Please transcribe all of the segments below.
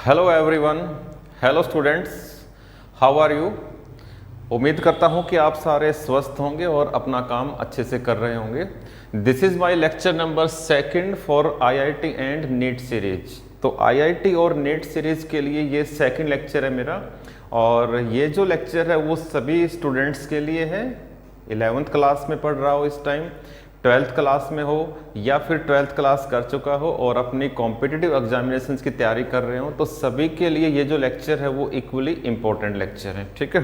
Hello everyone, hello students, how are you. उम्मीद करता हूं कि आप सारे स्वस्थ होंगे और अपना काम अच्छे से कर रहे होंगे। This is my lecture number 2 for IIT and NEET series. तो आईआईटी और नीट सीरीज के लिए ये सेकंड लेक्चर है मेरा, और ये जो लेक्चर है वो सभी स्टूडेंट्स के लिए है। 11th क्लास में पढ़ रहा हो इस टाइम, 12th क्लास में हो या फिर 12th क्लास कर चुका हो और अपनी कॉम्पिटिटिव एग्जामिनेशंस की तैयारी कर रहे हो, तो सभी के लिए ये जो लेक्चर है वो इक्वली इम्पोर्टेंट लेक्चर है। ठीक है,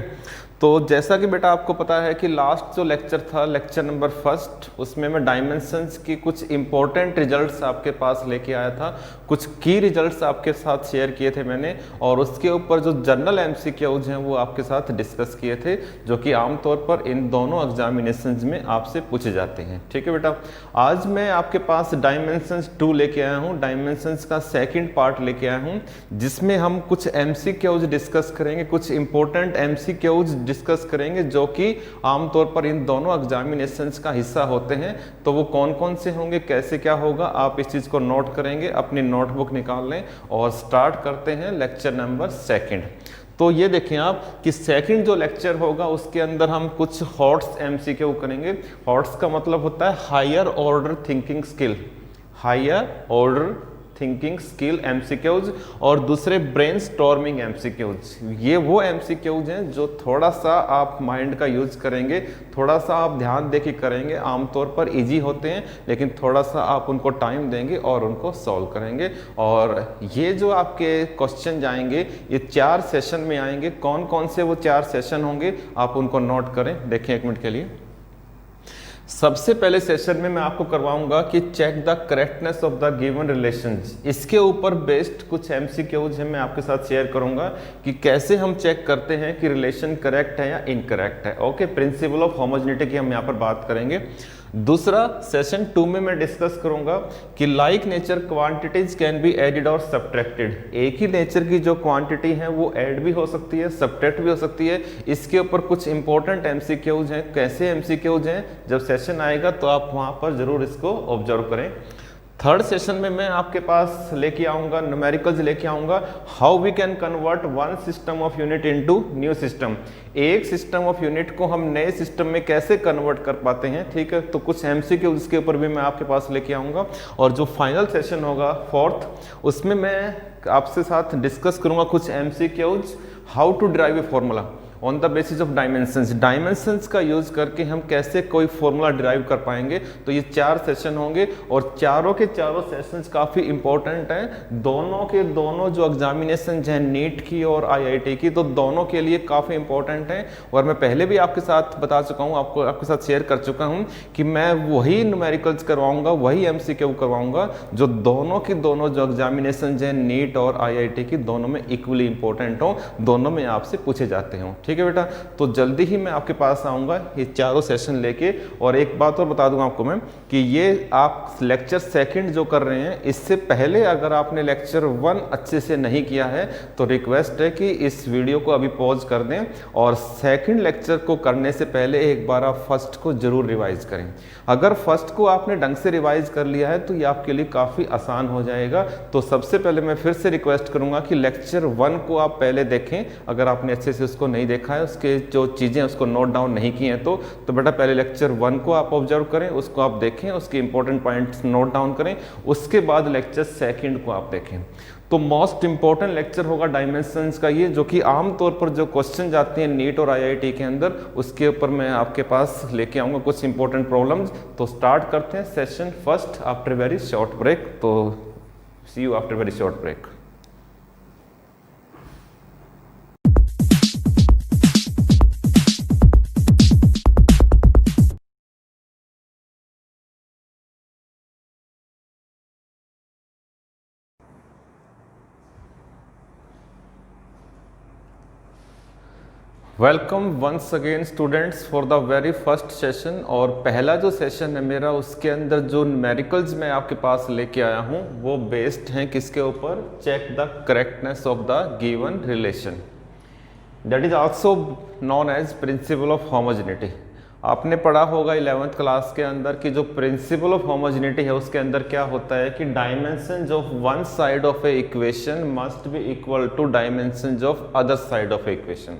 तो जैसा कि बेटा आपको पता है कि लास्ट जो लेक्चर था, लेक्चर नंबर 1, उसमें मैं डायमेंशंस की कुछ इंपॉर्टेंट रिजल्ट्स आपके पास लेके आया था, कुछ की रिजल्ट्स आपके साथ शेयर किए थे मैंने, और उसके ऊपर जो जनरल एमसीक्यूज हैं वो आपके साथ डिस्कस किए थे, जो कि आमतौर पर इन दोनों एग्जामिनेशंस में आपसे पूछे जाते हैं। ठीक है बेटा, आज मैं आपके पास डायमेंशंस 2 लेके आया हूँ, डायमेंशंस का सेकेंड पार्ट लेके आया हूँ, जिसमें हम कुछ एमसीक्यूज डिस्कस करेंगे, कुछ इंपॉर्टेंट एमसीक्यूज डिस्कस करेंगे जो कि आमतौर पर इन दोनों एग्जामिनेशंस का हिस्सा होते हैं। तो वो कौन कौन से होंगे, कैसे क्या होगा, आप इस चीज़ को नोट करेंगे, अपनी नोटबुक निकाल लें और स्टार्ट करते हैं लेक्चर नंबर 2। तो ये देखें आप कि सेकंड जो लेक्चर होगा उसके अंदर हम कुछ हॉट्स एमसीक्यू करेंगे। हॉट्स का मतलब होता है higher order thinking skill, higher order thinking skill MCQs, और दूसरे ब्रेन स्टॉर्मिंग एमसीक्यूज। ये वो एमसीक्यूज हैं जो थोड़ा सा आप माइंड का यूज करेंगे, थोड़ा सा आप ध्यान दे के करेंगे। आमतौर पर इजी होते हैं, लेकिन थोड़ा सा आप उनको टाइम देंगे और उनको सॉल्व करेंगे। और ये जो आपके क्वेश्चन जाएंगे ये 4 सेशन में आएंगे। कौन कौन से वो 4 सेशन होंगे आप उनको नोट करें, देखें 1 मिनट के लिए। सबसे पहले सेशन में मैं आपको करवाऊंगा कि check the correctness of the given relations. इसके ऊपर बेस्ड कुछ एमसीक्यूज हैं, मैं आपके साथ शेयर करूंगा कि कैसे हम चेक करते हैं कि रिलेशन करेक्ट है या इनकरेक्ट है। ओके, प्रिंसिपल ऑफ होमोजेनिटी की हम यहाँ पर बात करेंगे। दूसरा सेशन 2 में मैं डिस्कस करूंगा कि like nature quantities can be added और सब्ट्रैक्टेड। एक ही नेचर की जो क्वांटिटी है वो ऐड भी हो सकती है, सब्ट्रैक्ट भी हो सकती है। इसके ऊपर कुछ इंपॉर्टेंट एमसीक्यूज हैं। कैसे एमसीक्यूज हैं, जब सेशन आएगा तो आप वहां पर जरूर इसको ऑब्जर्व करें। थर्ड सेशन में मैं आपके पास लेके आऊंगा, न्यूमेरिकल्स लेके आऊंगा, how we can convert one system of unit into new system. एक सिस्टम ऑफ यूनिट को हम नए सिस्टम में कैसे कन्वर्ट कर पाते हैं। ठीक है, तो कुछ एमसीक्यू इसके ऊपर भी मैं आपके पास लेके आऊंगा। और जो फाइनल सेशन होगा 4th, उसमें मैं आपसे साथ डिस्कस करूंगा कुछ MCQs, how to derive a formula on the basis of dimensions. Dimensions का यूज करके हम कैसे कोई फॉर्मूला डिराइव कर पाएंगे। तो ये 4 सेशन होंगे और चारों के चारों सेशंस काफ़ी इंपॉर्टेंट हैं। दोनों के दोनों जो एग्जामिनेशन हैं नीट की और आईआईटी की, तो दोनों के लिए काफ़ी इंपॉर्टेंट हैं। और मैं पहले भी आपके साथ बता चुका हूँ, आपके साथ शेयर कर चुका हूँ कि मैं वही न्यूमेरिकल्स करवाऊंगा, वही एमसीक्यू करवाऊंगा जो दोनों की दोनों जो एग्जामिनेशन हैं नीट और आईआईटी की, दोनों में इक्वली इंपॉर्टेंट हो, दोनों में आपसे पूछे जाते हों। ठीक है बेटा, तो जल्दी ही मैं आपके पास आऊंगा ये चारों सेशन लेके। और एक बात और बता दूंगा आपको मैं कि ये आप लेक्चर 2 जो कर रहे हैं, इससे पहले अगर आपने लेक्चर 1 अच्छे से नहीं किया है तो रिक्वेस्ट है कि इस वीडियो को अभी पॉज कर दें और 2nd लेक्चर को करने से पहले एक बार आप 1st को जरूर रिवाइज करें। अगर 1st को आपने ढंग से रिवाइज कर लिया है तो ये आपके लिए काफ़ी आसान हो जाएगा। तो सबसे पहले मैं फिर से रिक्वेस्ट करूंगा कि लेक्चर 1 को आप पहले देखें, अगर आपने अच्छे से उसको नहीं देखा है, उसके जो चीज़ें उसको नोट डाउन नहीं की हैं, तो बेटा पहले लेक्चर 1 को आप ऑब्जर्व करें, उसको आप देखें, उसके इंपॉर्टेंट पॉइंट्स नोट डाउन करें, उसके बाद लेक्चर 2 को आप देखें। तो मोस्ट इंपॉर्टेंट लेक्चर होगा डायमेंशंस का ये, जो कि आमतौर पर जो क्वेश्चन जाते हैं नीट और आईआईटी के अंदर, उसके ऊपर मैं आपके पास लेके आऊँगा कुछ इंपॉर्टेंट प्रॉब्लम्स। तो स्टार्ट करते हैं session 1 after very short break. तो see you after very short break. Welcome once again students for the very first session. और पहला जो सेशन है मेरा, उसके अंदर जो न्यूमेरिकल्स मैं आपके पास लेके आया हूँ वो बेस्ड हैं किसके ऊपर, check the correctness of the given relation, that is also known as principle of homogeneity. आपने पढ़ा होगा 11th क्लास के अंदर कि जो प्रिंसिपल ऑफ होमोजेनिटी है उसके अंदर क्या होता है कि dimensions of one side of A equation must be equal to dimensions of other side of A equation.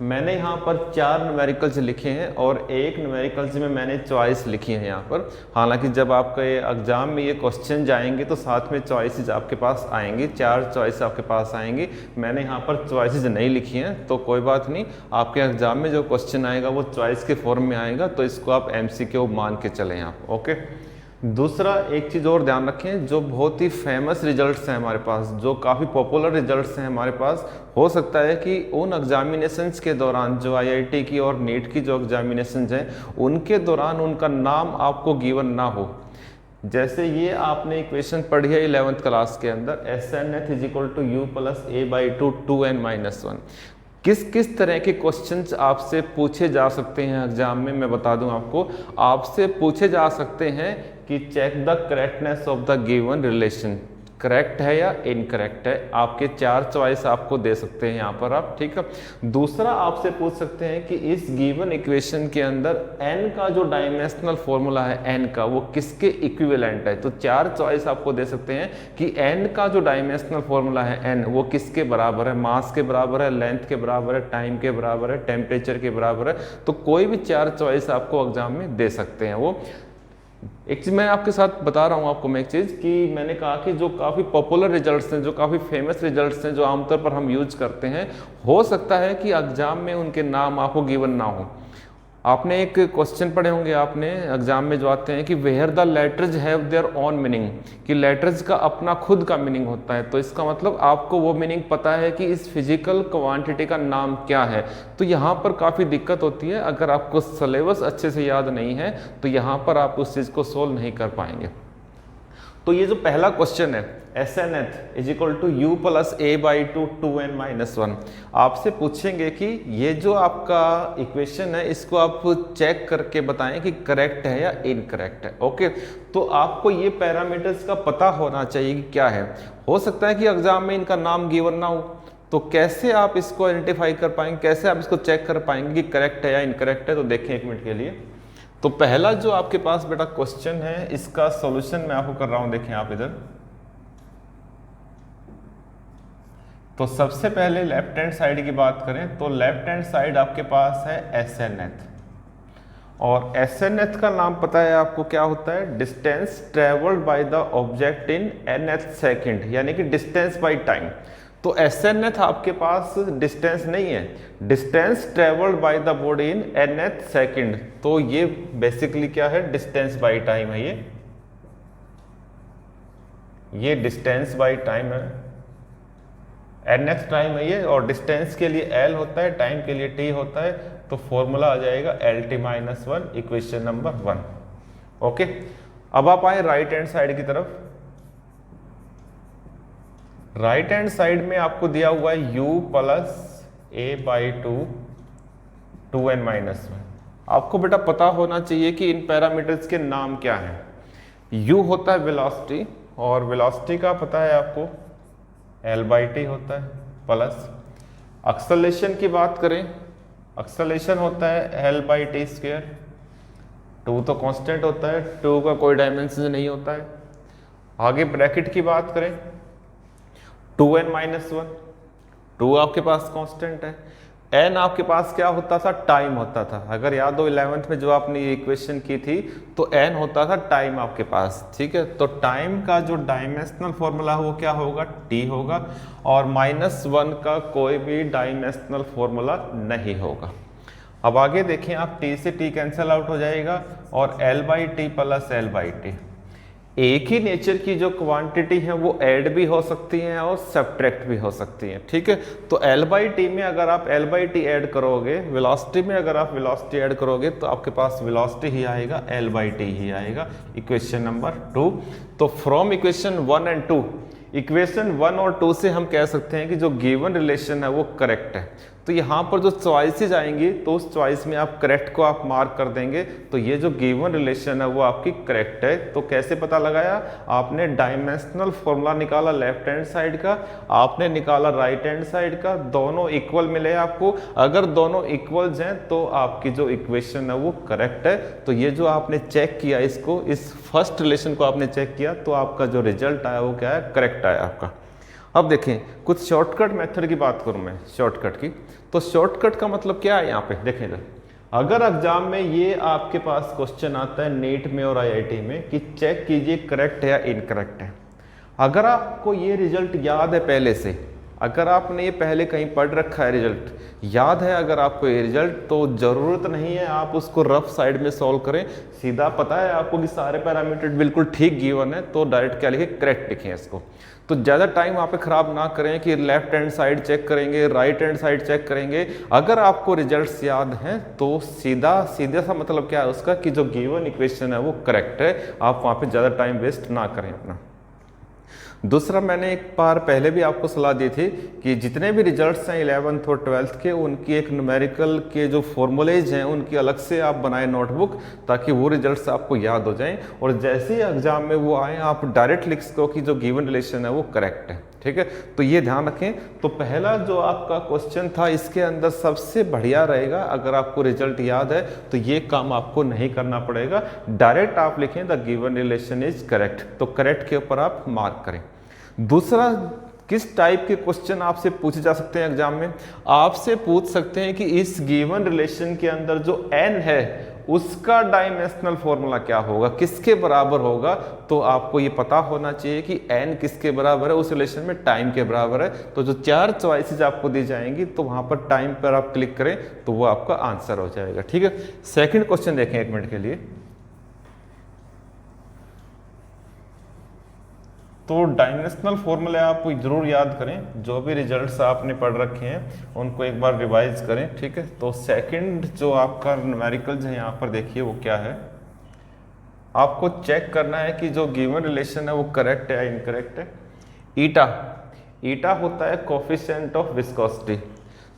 मैंने यहाँ पर 4 न्यूमेरिकल्स लिखे हैं और एक न्यूमेरिकल्स में मैंने चॉइस लिखी है यहाँ पर। हालांकि जब आपका ये एग्जाम में ये क्वेश्चन जाएंगे तो साथ में चॉइसेस आपके पास आएंगी, 4 चॉइस आपके पास आएंगी। मैंने यहाँ पर चॉइसेस नहीं लिखी हैं तो कोई बात नहीं, आपके एग्जाम में जो क्वेश्चन आएगा वो चॉइस के फॉर्म में आएगा, तो इसको आप MCQ मान के चलें आप। ओके, दूसरा एक चीज़ और ध्यान रखें, जो बहुत ही फेमस रिजल्ट्स हैं हमारे पास, जो काफ़ी पॉपुलर रिजल्ट्स हैं हमारे पास, हो सकता है कि उन एग्जामिनेशंस के दौरान जो IIT की और नीट की जो एग्जामिनेशंस हैं उनके दौरान उनका नाम आपको गिवन ना हो। जैसे ये आपने इक्वेशन पढ़ी है 11th क्लास के अंदर, SNF = U + A/2 2n-1। किस किस तरह के क्वेश्चंस आपसे पूछे जा सकते हैं एग्जाम में, मैं बता दूं आपको। आपसे पूछे जा सकते हैं कि check the correctness of the given relation, correct है या इनकरेक्ट है। आपके 4 चॉइस आपको दे सकते हैं यहाँ पर आप, ठीक है। दूसरा आपसे पूछ सकते हैं कि इस गिवन इक्वेशन के अंदर n का जो डायमेंशनल फॉर्मूला है n का, वो किसके इक्विवेलेंट है। तो 4 चॉइस आपको दे सकते हैं कि n का जो डायमेंशनल फॉर्मूला है n वो किसके बराबर है, मास के बराबर है, लेंथ के बराबर है, टाइम के बराबर है, टेम्परेचर के बराबर है। तो कोई भी 4 चॉइस आपको एग्जाम में दे सकते हैं वो। एक चीज़ मैं आपके साथ बता रहा हूँ आपको, मैं एक चीज़ कि मैंने कहा कि जो काफ़ी पॉपुलर रिजल्ट्स हैं, जो काफ़ी फेमस रिजल्ट्स हैं, जो आमतौर पर हम यूज करते हैं, हो सकता है कि एग्जाम में उनके नाम आपको गिवन ना हो। आपने एक क्वेश्चन पढ़े होंगे आपने एग्जाम में जो आते हैं कि where the letters have their own meaning, कि लेटर्स का अपना खुद का मीनिंग होता है। तो इसका मतलब आपको वो मीनिंग पता है कि इस फिजिकल क्वांटिटी का नाम क्या है। तो यहाँ पर काफ़ी दिक्कत होती है, अगर आपको सिलेबस अच्छे से याद नहीं है तो यहाँ पर आप उस चीज़ को सोल्व नहीं कर पाएंगे। तो ये जो पहला क्वेश्चन है SNF = U + A/2 2n-1, आपसे पूछेंगे कि ये जो आपका इक्वेशन है इसको आप चेक करके बताएं कि करेक्ट है या इनकरेक्ट है। ओके, तो आपको ये पैरामीटर्स का पता होना चाहिए कि क्या है। हो सकता है कि एग्जाम में इनका नाम गिवन ना हो, तो कैसे आप इसको आइडेंटिफाई कर पाएंगे, कैसे आप इसको चेक कर पाएंगे कि करेक्ट है या इनकरेक्ट है। तो देखें एक मिनट के लिए। तो पहला जो आपके पास बेटा क्वेश्चन है, इसका सॉल्यूशन मैं आपको कर रहा हूं, देखें आप इधर। तो सबसे पहले लेफ्ट हैंड साइड की बात करें तो लेफ्ट हैंड साइड आपके पास है SNF, और SNF का नाम पता है आपको क्या होता है, distance travelled by the object in nth second, यानी कि डिस्टेंस बाय टाइम। तो SNF आपके पास डिस्टेंस नहीं है, distance travelled by the body in nth second. तो ये बेसिकली क्या है, डिस्टेंस बाय टाइम है। ये डिस्टेंस बाय टाइम है, nth टाइम है ये, और डिस्टेंस के लिए L होता है, टाइम के लिए T होता है। तो फॉर्मूला आ जाएगा LT-1, इक्वेशन नंबर 1। ओके, अब आप आए राइट हैंड साइड की तरफ। राइट हैंड साइड में आपको दिया हुआ है U + A/2 2n-1। आपको बेटा पता होना चाहिए कि इन पैरामीटर्स के नाम क्या हैं। U होता है वेलोसिटी, और वेलोसिटी का पता है आपको L/T होता है, प्लस एक्सेलरेशन की बात करें, एक्सेलरेशन होता है L/T²। 2 तो कांस्टेंट होता है, 2 का कोई डायमेंशन नहीं होता है। आगे ब्रैकेट की बात करें 2n-1, 2 आपके पास कांस्टेंट है। n आपके पास क्या होता था, टाइम होता था। अगर याद हो 11th में जो आपने ये इक्वेशन की थी तो n होता था टाइम आपके पास, ठीक है। तो टाइम का जो डायमेंशनल फॉर्मूला है वो क्या होगा, t होगा, और -1 का कोई भी डायमेंशनल फॉर्मूला नहीं होगा। अब आगे देखें आप, t से t कैंसिल आउट हो जाएगा, और L/T + L/T। एक ही नेचर की जो क्वांटिटी है वो ऐड भी हो सकती हैं और सब्ट्रैक्ट भी हो सकती हैं, ठीक है। तो L/T में अगर आप L/T ऐड करोगे, वेलोसिटी में अगर आप वेलोसिटी ऐड करोगे तो आपके पास वेलोसिटी ही आएगा, L/T ही आएगा, इक्वेशन नंबर 2। तो फ्रॉम इक्वेशन 1 एंड 2, इक्वेशन 1 और 2 से हम कह सकते हैं कि जो गिवन रिलेशन है वो करेक्ट है। तो यहाँ पर जो चॉइसेज आएंगी तो उस चॉइस में आप करेक्ट को आप मार्क कर देंगे। तो ये जो गिवन रिलेशन है वो आपकी करेक्ट है। तो कैसे पता लगाया, आपने डायमेंशनल फॉर्मूला निकाला लेफ्ट हैंड साइड का, आपने निकाला राइट हैंड साइड का, दोनों इक्वल मिले आपको। अगर दोनों इक्वल्स हैं तो आपकी जो इक्वेशन है वो करेक्ट है। तो ये जो आपने चेक किया इसको, इस फर्स्ट रिलेशन को आपने चेक किया तो आपका जो रिजल्ट आया वो क्या है, करेक्ट आया आपका। अब देखें कुछ शॉर्टकट मेथड की बात करूं मैं, शॉर्टकट की। तो शॉर्टकट का मतलब क्या है यहाँ पे देखें, अगर एग्जाम में ये आपके पास क्वेश्चन आता है नीट में और आईआईटी में कि चेक कीजिए करेक्ट है या इनकरेक्ट है, अगर आपको ये रिजल्ट याद है पहले से, अगर आपने ये पहले कहीं पढ़ रखा है, रिजल्ट याद है अगर आपको ये रिजल्ट, तो ज़रूरत नहीं है आप उसको रफ साइड में सॉल्व करें। सीधा पता है आपको कि सारे पैरामीटर बिल्कुल ठीक गिवन है, तो डायरेक्ट क्या लिखे, करेक्ट लिखें इसको। तो ज़्यादा टाइम वहाँ पे ख़राब ना करें कि लेफ्ट हैंड साइड चेक करेंगे, राइट हैंड साइड चेक करेंगे। अगर आपको रिजल्ट्स याद हैं तो सीधा सा मतलब क्या है उसका कि जो गिवन इक्वेशन है वो करेक्ट है। आप वहाँ पे ज़्यादा टाइम वेस्ट ना करें अपना। दूसरा, मैंने एक बार पहले भी आपको सलाह दी थी कि जितने भी रिजल्ट्स हैं 11th और 12th के, उनकी एक न्यूमेरिकल के जो फॉर्मूलेज हैं उनकी अलग से आप बनाए नोटबुक, ताकि वो रिजल्ट्स आपको याद हो जाएं और जैसे ही एग्जाम में वो आए आप डायरेक्ट लिख सको कि जो गिवन रिलेशन है वो करेक्ट है। ठीक है, तो ये ध्यान रखें। तो पहला जो आपका क्वेश्चन था इसके अंदर सबसे बढ़िया रहेगा, अगर आपको रिजल्ट याद है तो ये काम आपको नहीं करना पड़ेगा, डायरेक्ट आप लिखें the given relation is correct. तो करेक्ट के ऊपर आप मार्क करें। दूसरा, किस टाइप के क्वेश्चन आपसे पूछे जा सकते हैं एग्जाम में, आपसे पूछ सकते हैं कि इस गिवन रिलेशन के अंदर जो n है उसका डायमेंशनल फॉर्मूला क्या होगा, किसके बराबर होगा। तो आपको ये पता होना चाहिए कि n किसके बराबर है, उस रिलेशन में टाइम के बराबर है। तो जो 4 चॉइसेस आपको दी जाएंगी तो वहां पर टाइम पर आप क्लिक करें तो वो आपका आंसर हो जाएगा। ठीक है, सेकंड क्वेश्चन देखें 1 मिनट के लिए। तो डायमेंशनल फॉर्मूले आप जरूर याद करें, जो भी रिजल्ट्स आपने पढ़ रखे हैं उनको एक बार रिवाइज करें। ठीक है, तो सेकंड जो आपका न्यूमेरिकल्स है यहाँ पर देखिए वो क्या है, आपको चेक करना है कि जो गिवन रिलेशन है वो करेक्ट है या इनकरेक्ट है। ईटा होता है कोफिशिएंट ऑफ विस्कोसिटी।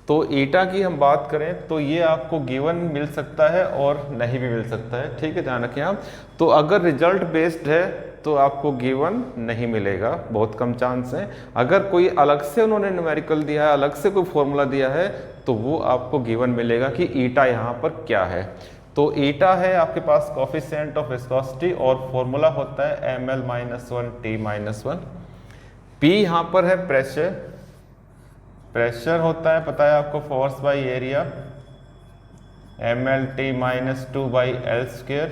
तो ईटा की हम बात करें तो ये आपको गिवन मिल सकता है और नहीं भी मिल सकता है। ठीक है, ध्यान रखें आप। तो अगर रिजल्ट बेस्ड है तो आपको गिवन नहीं मिलेगा, बहुत कम चांस है। अगर कोई अलग से उन्होंने न्यूमेरिकल दिया है, अलग से कोई फॉर्मूला दिया है, तो वो आपको गिवन मिलेगा कि ईटा यहाँ पर क्या है। तो ईटा है आपके पास कोफिशिएंट ऑफ विस्कोसिटी और फॉर्मूला होता है ml-1t-1। P यहाँ पर है प्रेशर होता है, पता है आपको, फोर्स बाई एरिया, mlt-2/L²।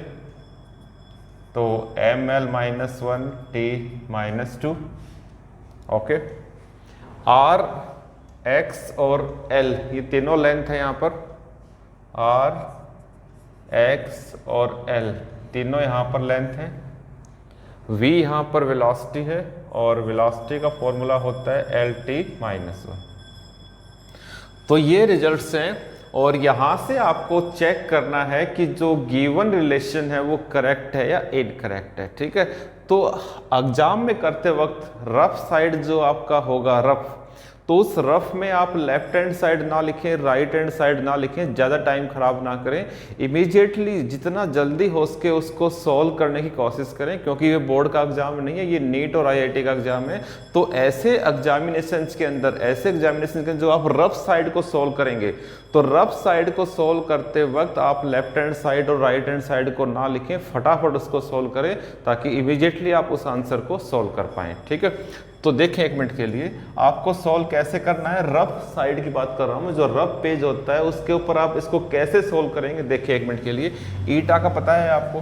तो ml-1t-2। ओके, R, X और L ये तीनों लेंथ है यहाँ पर, R, X और L तीनों यहाँ पर लेंथ है। V यहाँ पर वेलोसिटी है और वेलोसिटी का फॉर्मूला होता है LT-1। तो ये रिजल्ट्स हैं और यहाँ से आपको चेक करना है कि जो गिवन रिलेशन है वो करेक्ट है या इनकरेक्ट है। ठीक है, तो एग्जाम में करते वक्त रफ साइड जो आपका होगा रफ, तो उस रफ में आप लेफ्ट हैंड साइड ना लिखें, राइट हैंड साइड ना लिखें, ज़्यादा टाइम खराब ना करें। इमीडिएटली जितना जल्दी हो सके उसको सॉल्व करने की कोशिश करें, क्योंकि ये बोर्ड का एग्जाम नहीं है, ये नीट और आईआईटी का एग्जाम है। तो ऐसे एग्जामिनेशंस के अंदर जो आप रफ साइड को सॉल्व करेंगे, तो रफ साइड को सॉल्व करते वक्त आप लेफ्ट हैंड साइड और राइट हैंड साइड को ना लिखें, फटाफट उसको सॉल्व करें ताकि इमीडिएटली आप उस आंसर को सॉल्व कर पाएँ। ठीक है, तो देखें 1 मिनट के लिए आपको सॉल्व कैसे करना है। रफ साइड की बात कर रहा हूं, जो रफ पेज होता है उसके ऊपर आप इसको कैसे सॉल्व करेंगे देखिए 1 मिनट के लिए। ईटा का पता है आपको,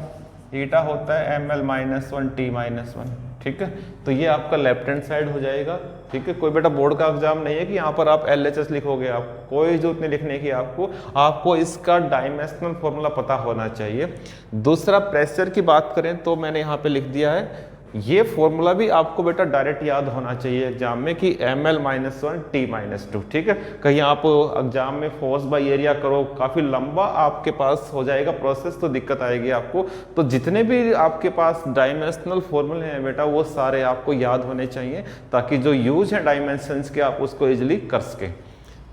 ईटा होता है ml-1t-1। ठीक है, तो ये आपका लेफ्ट हैंड साइड हो जाएगा। ठीक है, कोई बेटा बोर्ड का एग्जाम नहीं है कि यहाँ पर आप LHS लिखोगे, आप कोई जरूरत नहीं लिखने की, आपको इसका डायमेंशनल फॉर्मूला पता होना चाहिए। दूसरा, प्रेशर की बात करें तो मैंने यहाँ पे लिख दिया है, ये फॉर्मूला भी आपको बेटा डायरेक्ट याद होना चाहिए एग्जाम में कि ml-1t-2। ठीक है, कहीं आप एग्जाम में फोर्स बाय एरिया करो, काफ़ी लंबा आपके पास हो जाएगा प्रोसेस, तो दिक्कत आएगी आपको। तो जितने भी आपके पास डायमेंशनल फॉर्मूले हैं बेटा वो सारे आपको याद होने चाहिए, ताकि जो यूज है डायमेंशंस के आप उसको इजिली कर सकें।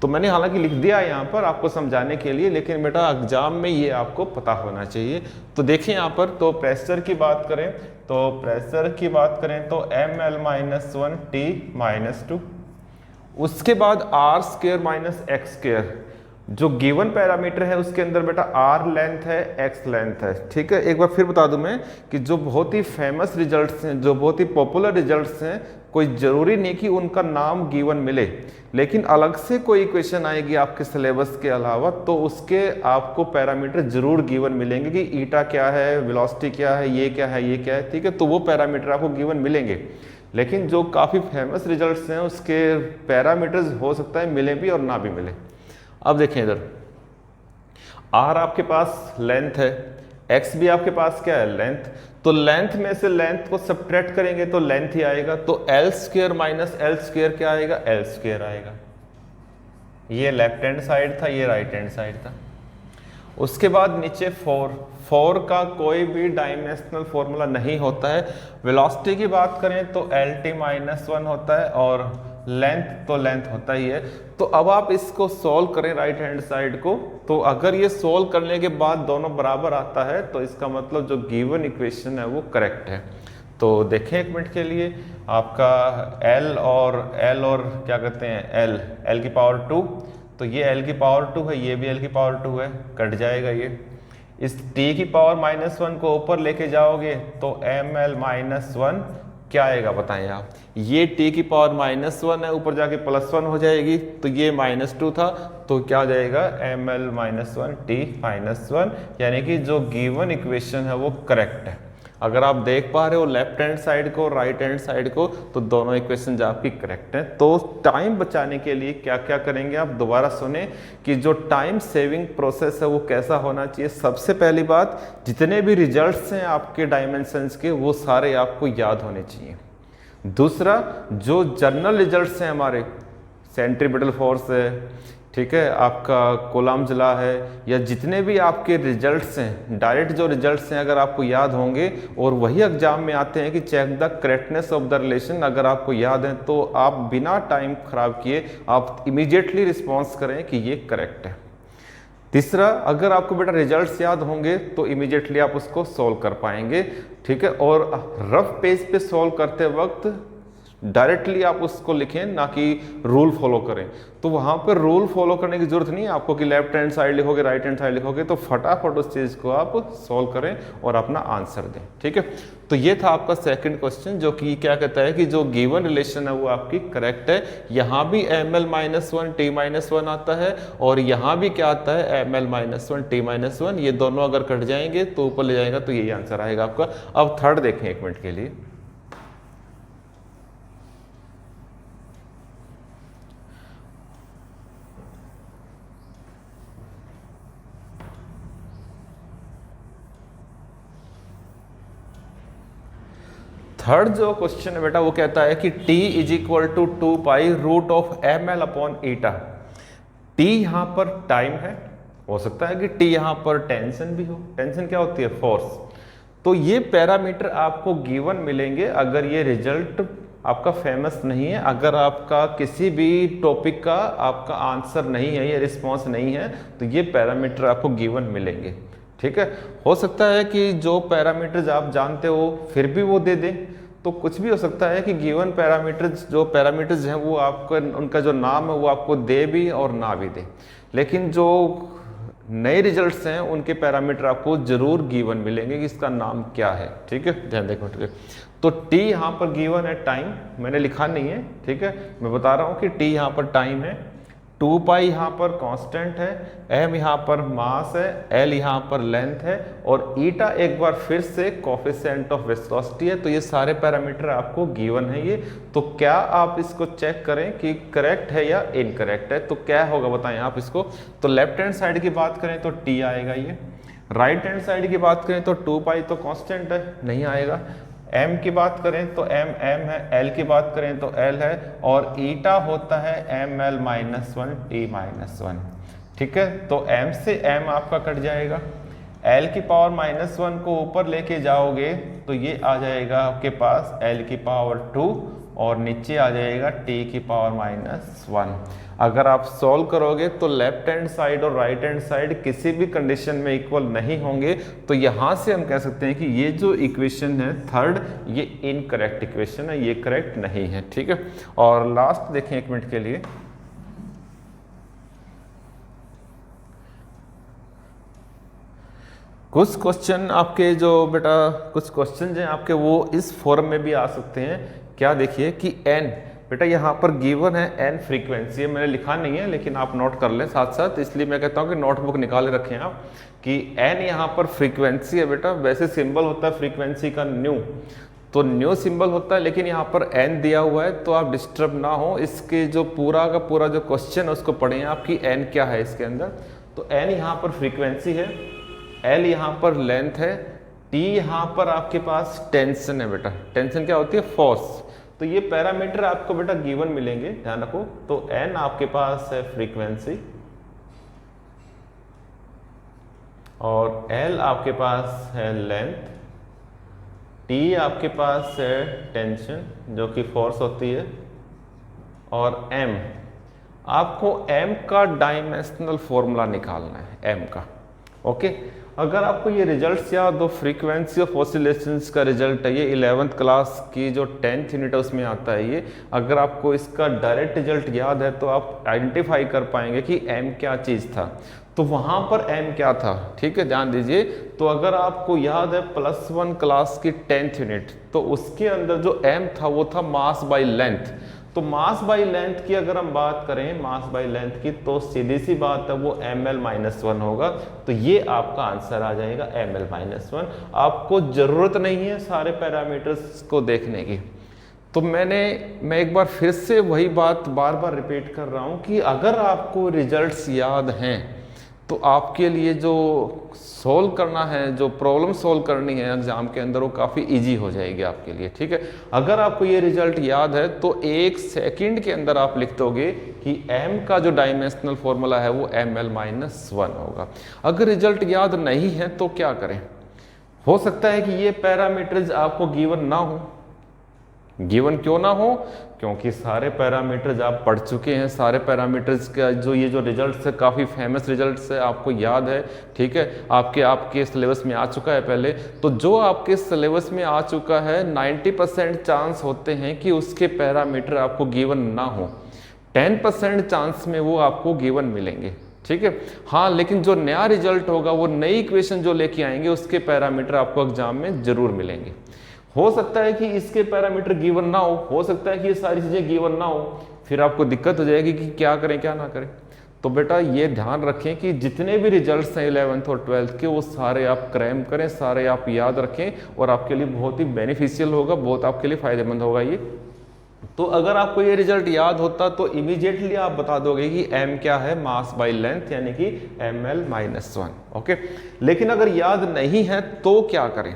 तो मैंने हालांकि लिख दिया है यहाँ पर आपको समझाने के लिए, लेकिन बेटा एग्जाम में ये आपको पता होना चाहिए। तो देखिए यहाँ पर, तो प्रेशर की बात करें तो ml-1 T-2, उसके बाद r² - x², जो गिवन पैरामीटर है उसके अंदर बेटा r लेंथ है, x लेंथ है। ठीक है, एक बार फिर बता दूं मैं कि जो बहुत ही फेमस रिजल्ट्स हैं, जो बहुत ही पॉपुलर रिजल्ट्स हैं, कोई जरूरी नहीं कि उनका नाम गिवन मिले, लेकिन अलग से कोई इक्वेशन आएगी आपके सिलेबस के अलावा तो उसके आपको पैरामीटर जरूर गिवन मिलेंगे कि ईटा क्या है, वेलोसिटी क्या है, ये क्या है, ये क्या है। ठीक है, तो वो पैरामीटर आपको गिवन मिलेंगे, लेकिन जो काफ़ी फेमस रिजल्ट्स हैं उसके पैरामीटर्स हो सकता है मिले भी और ना भी मिले। अब देखें इधर, r आपके पास लेंथ है, x भी आपके पास क्या है, लेंथ। तो लेंथ में से लेंथ को सब्ट्रैक्ट करेंगे तो लेंथ ही आएगा, तो l² - l² क्या आएगा, l² आएगा। ये लेफ्ट हैंड साइड था, ये राइट हैंड साइड था। उसके बाद नीचे 4 का कोई भी डायमेंशनल फॉर्मूला नहीं होता है। वेलोसिटी की बात करें तो LT-1 होता है, और लेंथ तो लेंथ होता ही है। तो अब आप इसको सॉल्व करें राइट हैंड साइड को, तो अगर ये सॉल्व करने के बाद दोनों बराबर आता है तो इसका मतलब जो गिवन इक्वेशन है वो करेक्ट है। तो देखें एक मिनट के लिए, आपका L और क्या कहते हैं L की पावर 2, तो ये L की पावर 2 है, ये भी L की पावर 2 है, कट जाएगा ये। इस T की पावर -1 को ऊपर लेके जाओगे तो ml-1 क्या आएगा बताएं आप। ये T की पावर -1 है, ऊपर जाके +1 हो जाएगी, तो ये -2 था, तो क्या हो जाएगा ml-1 T-1, यानी कि जो गिवन इक्वेशन है वो करेक्ट है। अगर आप देख पा रहे हो लेफ्ट हैंड साइड को, राइट हैंड साइड को, तो दोनों इक्वेशंस आपकी करेक्ट हैं। तो टाइम बचाने के लिए क्या क्या करेंगे आप, दोबारा सुने कि जो टाइम सेविंग प्रोसेस है वो कैसा होना चाहिए। सबसे पहली बात, जितने भी रिजल्ट्स हैं आपके डायमेंशंस के वो सारे आपको याद होने चाहिए। दूसरा, जो जनरल रिजल्ट्स हैं हमारे, सेंट्रीपिटल फोर्स है, ठीक है, आपका कूलम्ब लॉ है, या जितने भी आपके रिजल्ट्स हैं, डायरेक्ट जो रिजल्ट्स हैं अगर आपको याद होंगे और वही एग्जाम में आते हैं कि check the correctness of the relation, अगर आपको याद है तो आप बिना टाइम खराब किए आप इमीडिएटली रिस्पॉन्स करें कि ये करेक्ट है। तीसरा, अगर आपको बेटा रिजल्ट्स याद होंगे तो इमीडिएटली आप उसको सॉल्व कर पाएंगे। ठीक है, और रफ पेज पे सॉल्व करते वक्त डायरेक्टली आप उसको लिखें, ना कि रूल फॉलो करें। तो वहाँ पर रूल फॉलो करने की जरूरत नहीं है आपको कि लेफ्ट हैंड साइड लिखोगे, राइट हैंड साइड लिखोगे, तो फटाफट उस चीज़ को आप सॉल्व करें और अपना आंसर दें। ठीक है, तो ये था आपका सेकंड क्वेश्चन, जो कि क्या कहता है कि जो गिवन रिलेशन है वो आपकी करेक्ट है। यहाँ भी ml-1 T-1 आता है, और यहाँ भी क्या आता है ml-1 T-1, ये दोनों अगर कट जाएंगे तो ऊपर ले जाएगा, तो यही आंसर आएगा आपका। अब थर्ड देखें एक मिनट के लिए। थर्ड जो क्वेश्चन है बेटा वो कहता है कि T = 2π√ml/eta। T यहाँ पर टाइम है, हो सकता है कि T यहाँ पर टेंशन भी हो। टेंशन क्या होती है, फोर्स। तो ये पैरामीटर आपको गिवन मिलेंगे अगर ये रिजल्ट आपका फेमस नहीं है, अगर आपका किसी भी टॉपिक का आपका आंसर नहीं है या रिस्पॉन्स नहीं है, तो ये पैरामीटर आपको गिवन मिलेंगे। ठीक है, हो सकता है कि जो पैरामीटर्स आप जानते हो फिर भी वो दे दें, तो कुछ भी हो सकता है कि गिवन पैरामीटर्स, जो पैरामीटर्स हैं वो आपको, उनका जो नाम है वो आपको दे भी और ना भी दे, लेकिन जो नए रिजल्ट्स हैं उनके पैरामीटर आपको जरूर गिवन मिलेंगे कि इसका नाम क्या है। ठीक है, ध्यान देखो। ठीक है, तो T यहाँ पर गिवन है टाइम, मैंने लिखा नहीं है। ठीक है, मैं बता रहा हूँ कि T यहाँ पर टाइम है, 2π यहाँ पर कांस्टेंट है, m यहाँ पर मास है, l यहाँ पर लेंथ है, और ईटा एक बार फिर से कोफिशिएंट ऑफ विस्कोसिटी है। तो ये सारे पैरामीटर आपको गिवन है ये। तो क्या आप इसको चेक करें कि करेक्ट है या इनकरेक्ट है, तो क्या होगा बताएं आप इसको। तो लेफ्ट हैंड साइड की बात करें तो T आएगा ये, राइट हैंड साइड की बात करें तो 2π तो कांस्टेंट है, नहीं आएगा। m की बात करें तो m है, l की बात करें तो l है, और ईटा होता है ml-1 T-1। ठीक है, तो m से m आपका कट जाएगा, l की पावर -1 को ऊपर लेके जाओगे तो ये आ जाएगा आपके पास l की पावर 2, और नीचे आ जाएगा t की पावर -1। अगर आप सॉल्व करोगे तो लेफ्ट हैंड साइड और राइट हैंड साइड किसी भी कंडीशन में इक्वल नहीं होंगे, तो यहां से हम कह सकते हैं कि ये जो इक्वेशन है थर्ड, ये इनकरेक्ट इक्वेशन है, ये करेक्ट नहीं है। ठीक है, और लास्ट देखें 1 मिनट के लिए, कुछ क्वेश्चन आपके जो बेटा कुछ क्वेश्चन हैं आपके वो इस फॉर्म में भी आ सकते हैं। क्या देखिए कि n बेटा यहाँ पर गिवन है n फ्रीक्वेंसी है, मैंने लिखा नहीं है लेकिन आप नोट कर लें साथ साथ, इसलिए मैं कहता हूँ कि नोटबुक निकाले रखें आप कि n यहाँ पर फ्रीक्वेंसी है बेटा। वैसे सिंबल होता है फ्रीक्वेंसी का न्यू, तो न्यू सिंबल होता है, लेकिन यहाँ पर n दिया हुआ है, तो आप डिस्टर्ब ना हो, इसके जो पूरा का पूरा जो क्वेश्चन है उसको पढ़ें आपकी n क्या है इसके अंदर। तो n यहाँ पर फ्रीक्वेंसी है, L यहाँ पर लेंथ है, T यहाँ पर आपके पास टेंशन है बेटा। टेंशन क्या होती है? फोर्स। तो ये पैरामीटर आपको बेटा गिवन मिलेंगे, ध्यान रखो। तो n आपके पास है फ्रीक्वेंसी और L आपके पास है लेंथ, T आपके पास है टेंशन जो कि फोर्स होती है, और M आपको M का डायमेंशनल फॉर्मूला निकालना है, M का। ओके, अगर आपको ये रिजल्ट्स याद हो, फ्रीक्वेंसी ऑफ ऑसिलेशंस का रिजल्ट है ये 11th क्लास की जो 10th यूनिट है उसमें आता है ये। अगर आपको इसका डायरेक्ट रिजल्ट याद है तो आप आइडेंटिफाई कर पाएंगे कि m क्या चीज़ था, तो वहाँ पर m क्या था। ठीक है, ध्यान दीजिए। तो अगर आपको याद है +1 क्लास की 10th यूनिट, तो उसके अंदर जो m था वो था मास बाई लेंथ। तो मास बाई लेंथ की अगर हम बात करें, मास बाई लेंथ की, तो सीधी सी बात है वो ml-1 होगा। तो ये आपका आंसर आ जाएगा ml-1। आपको जरूरत नहीं है सारे पैरामीटर्स को देखने की। तो मैं एक बार फिर से वही बात बार बार रिपीट कर रहा हूं कि अगर आपको रिजल्ट्स याद हैं तो आपके लिए जो सोल्व करना है, जो प्रॉब्लम सोल्व करनी है एग्जाम के अंदर, वो काफ़ी इजी हो जाएगी आपके लिए। ठीक है, अगर आपको ये रिजल्ट याद है तो 1 सेकंड के अंदर आप लिख दोगे कि m का जो डायमेंशनल फॉर्मूला है वो ml-1 होगा। अगर रिजल्ट याद नहीं है तो क्या करें? हो सकता है कि ये पैरामीटर्स आपको गिवन ना हो। गिवन क्यों ना हो? क्योंकि सारे पैरामीटर्स आप पढ़ चुके हैं, सारे पैरामीटर्स का जो ये रिजल्ट्स है काफ़ी फेमस रिजल्ट्स है, आपको याद है। ठीक है, आपके सिलेबस में आ चुका है पहले। तो जो आपके सिलेबस में आ चुका है 90% चांस होते हैं कि उसके पैरामीटर आपको गिवन ना हो, 10% चांस में वो आपको गिवन मिलेंगे। ठीक है, हाँ, लेकिन जो नया रिजल्ट होगा, वो नई इक्वेशन जो लेके आएंगे, उसके पैरामीटर आपको एग्जाम में जरूर मिलेंगे। हो सकता है कि इसके पैरामीटर गिवन ना हो सकता है कि ये सारी चीज़ें गिवन ना हो, फिर आपको दिक्कत हो जाएगी कि क्या करें क्या ना करें। तो बेटा ये ध्यान रखें कि जितने भी रिजल्ट्स हैं 11th और 12th के, वो सारे आप क्रैम करें, सारे आप याद रखें, और आपके लिए बहुत ही बेनिफिशियल होगा, बहुत आपके लिए फ़ायदेमंद होगा ये। तो अगर आपको ये रिजल्ट याद होता तो इमीडिएटली आप बता दोगे कि m क्या है, मास बाई लेंथ, यानी कि ml-1। ओके, लेकिन अगर याद नहीं है तो क्या करें?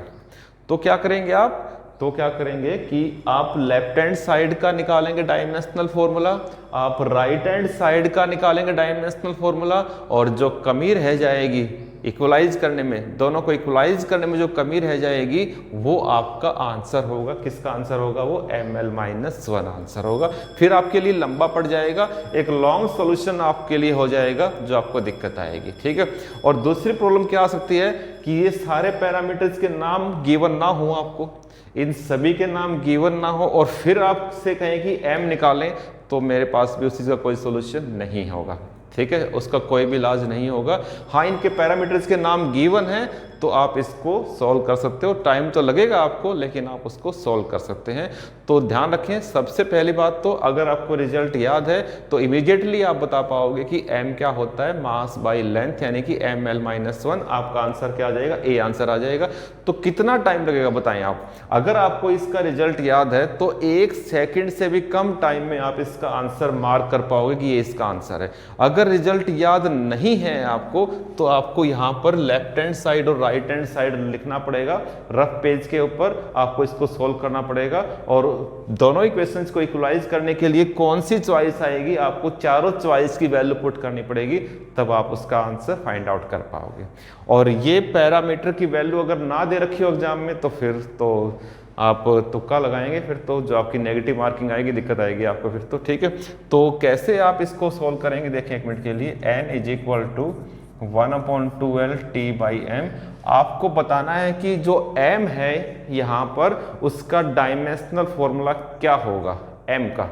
तो क्या करेंगे आप? तो क्या करेंगे कि आप लेफ्ट हैंड साइड का निकालेंगे डायमेंशनल फॉर्मूला, आप राइट हैंड साइड का निकालेंगे डायमेंशनल फॉर्मूला, और जो कमी रह जाएगी इक्वलाइज करने में, दोनों को इक्वलाइज करने में जो कमी रह जाएगी वो आपका आंसर होगा। किसका आंसर होगा? वो ml-1 आंसर होगा। फिर आपके लिए लंबा पड़ जाएगा, एक लॉन्ग सॉल्यूशन आपके लिए हो जाएगा जो आपको दिक्कत आएगी। ठीक है, और दूसरी प्रॉब्लम क्या आ सकती है कि ये सारे पैरामीटर्स के नाम गिवन ना हो, आपको इन सभी के नाम गिवन ना हो, और फिर आपसे कहें कि m निकालें, तो मेरे पास भी उस चीज़ का कोई सोल्यूशन नहीं होगा। ठीक है, उसका कोई भी इलाज नहीं होगा। हाँ, इनके पैरामीटर्स के नाम गिवन हैं तो आप इसको सॉल्व कर सकते हो, टाइम तो लगेगा आपको, लेकिन आप उसको सॉल्व कर सकते हैं। तो ध्यान रखें, सबसे पहली बात तो अगर आपको रिजल्ट याद है तो इमीडिएटली आप बता पाओगे कि m क्या होता है, मास बाई लेंथ, यानी कि ml-1। आपका आंसर क्या आ जाएगा? ए आंसर आ जाएगा। तो कितना टाइम लगेगा बताएं आप? अगर आपको इसका रिजल्ट याद है तो 1 सेकंड से भी कम टाइम में आप इसका आंसर मार्क कर पाओगे कि ये इसका आंसर है। अगर रिजल्ट याद नहीं है आपको तो आपको यहाँ पर लेफ्ट हैंड साइड और राइट हैंड साइड लिखना पड़ेगा, रफ पेज के ऊपर आपको इसको सोल्व करना पड़ेगा, और दोनों इक्वेशंस को इक्वलाइज करने के लिए कौन सी चॉइस आएगी, आपको चारों चॉइस की वैल्यू पुट करनी पड़ेगी, तब आप उसका आंसर फाइंड आउट कर पाओगे। और ये पैरामीटर की वैल्यू अगर ना दे रखी हो एग्जाम में तो फिर तो आप तुक्का लगाएंगे फिर तो जो आपकी नेगेटिव मार्किंग आएगी दिक्कत आएगी आपको फिर तो, ठीक है। तो कैसे आप इसको सॉल्व करेंगे देखें एक मिनट के लिए। n is equal to 1/2l t/m। आपको बताना है कि जो m है यहाँ पर उसका डायमेंशनल फॉर्मूला क्या होगा m का।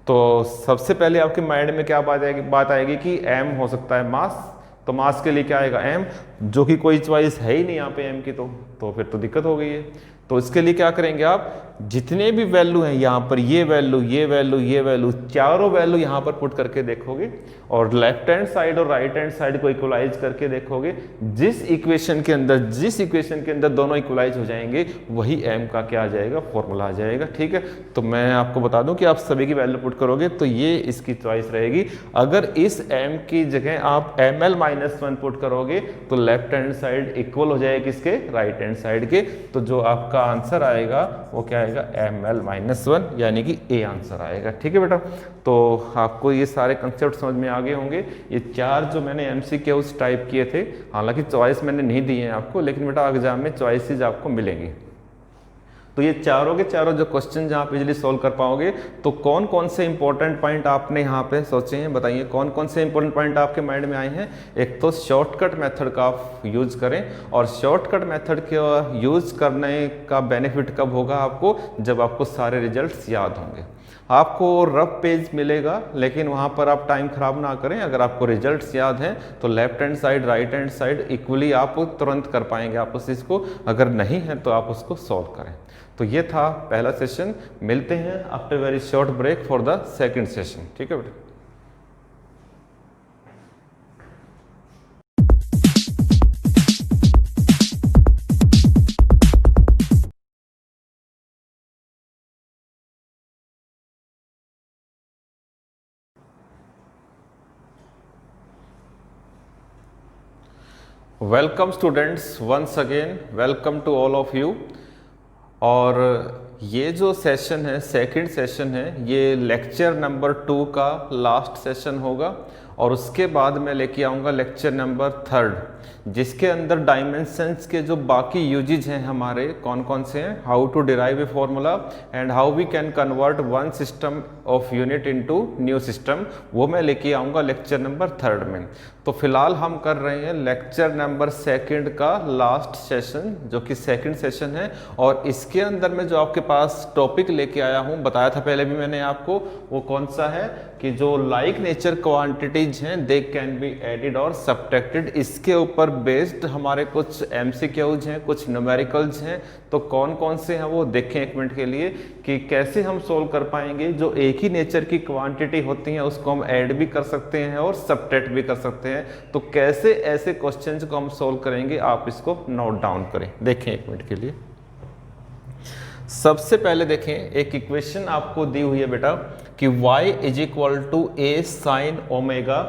तो सबसे पहले आपके माइंड में क्या बात आएगी कि m हो सकता है मास, तो मास के लिए क्या आएगा m, जो कि कोई चॉइस है ही नहीं यहाँ पे m की, तो फिर तो दिक्कत हो गई है। तो इसके लिए क्या करेंगे आप, जितने भी वैल्यू हैं यहाँ पर, ये वैल्यू ये वैल्यू ये वैल्यू, चारों वैल्यू यहाँ पर पुट करके देखोगे और लेफ्ट हैंड साइड और राइट हैंड साइड को इक्वलाइज करके देखोगे। जिस इक्वेशन के अंदर दोनों इक्वलाइज हो जाएंगे वही m का क्या आ जाएगा, फॉर्मूला आ जाएगा, ठीक है। तो मैं आपको बता दूं कि आप सभी की वैल्यू पुट करोगे तो ये इसकी चॉइस रहेगी। अगर इस m की जगह आप ml-1 पुट करोगे तो लेफ्ट हैंड साइड इक्वल हो जाएगी किसके, राइट हैंड साइड के। तो जो आपका आंसर आएगा वो क्या आएगा, ml-1, यानी कि ए आंसर आएगा, ठीक है बेटा। तो आपको ये सारे कंसेप्ट समझ में आ गए होंगे। ये चार जो मैंने MCQs टाइप किए थे, हालांकि चॉइस मैंने नहीं दी है आपको, लेकिन बेटा एग्जाम में चॉइसेस आपको मिलेंगी। तो ये चारों के चारों जो क्वेश्चन जहाँ पे इजीली सॉल्व कर पाओगे, तो कौन कौन से इंपॉर्टेंट पॉइंट आपने यहाँ पे सोचे हैं, बताइए कौन कौन से इंपॉर्टेंट पॉइंट आपके माइंड में आए हैं। एक तो शॉर्टकट मेथड का आप यूज करें, और शॉर्टकट मेथड के यूज करने का बेनिफिट कब होगा आपको, जब आपको सारे रिजल्ट्स याद होंगे। आपको रफ पेज मिलेगा लेकिन वहाँ पर आप टाइम खराब ना करें। अगर आपको रिजल्ट्स याद हैं तो left hand side right hand side equally आप तुरंत कर पाएंगे आप उस चीज़ को, अगर नहीं है तो आप उसको सॉल्व करें। तो ये था पहला सेशन। मिलते हैं after very short break for the second session, ठीक है बेटा। Welcome students, once again welcome to all of you. और ये जो सेशन है, सेकंड सेशन है, ये लेक्चर नंबर 2 का लास्ट सेशन होगा, और उसके बाद मैं लेके आऊँगा लेक्चर नंबर 3, जिसके अंदर डायमेंशंस के जो बाकी यूजेज हैं हमारे कौन कौन से हैं, how to derive a formula and how we can convert one system of unit into new system, वो मैं लेके आऊँगा लेक्चर नंबर 3 में। तो फिलहाल हम कर रहे हैं लेक्चर नंबर 2 का लास्ट सेशन, जो कि सेकंड सेशन है। और इसके अंदर में जो आपके पास टॉपिक लेके आया हूँ, बताया था पहले भी मैंने आपको, वो कौन सा है कि जो लाइक नेचर क्वांटिटीज हैं दे कैन बी एडिड और सब्ट्रैक्टेड। इसके ऊपर बेस्ड हमारे कुछ MCQs हैं, कुछ न्यूमेरिकल्स हैं। तो कौन कौन से हैं वो देखें एक मिनट के लिए, कि कैसे हम सोल्व कर पाएंगे। जो एक ही नेचर की क्वांटिटी होती हैं उसको हम ऐड भी कर सकते हैं और सब्ट्रैक्ट भी कर सकते हैं। तो कैसे ऐसे क्वेश्चंस को हम सोल्व करेंगे, आप इसको नोट डाउन करें, देखें एक मिनट के लिए। सबसे पहले देखें, एक इक्वेशन आपको दी हुई है बेटा कि y is equal to a sine omega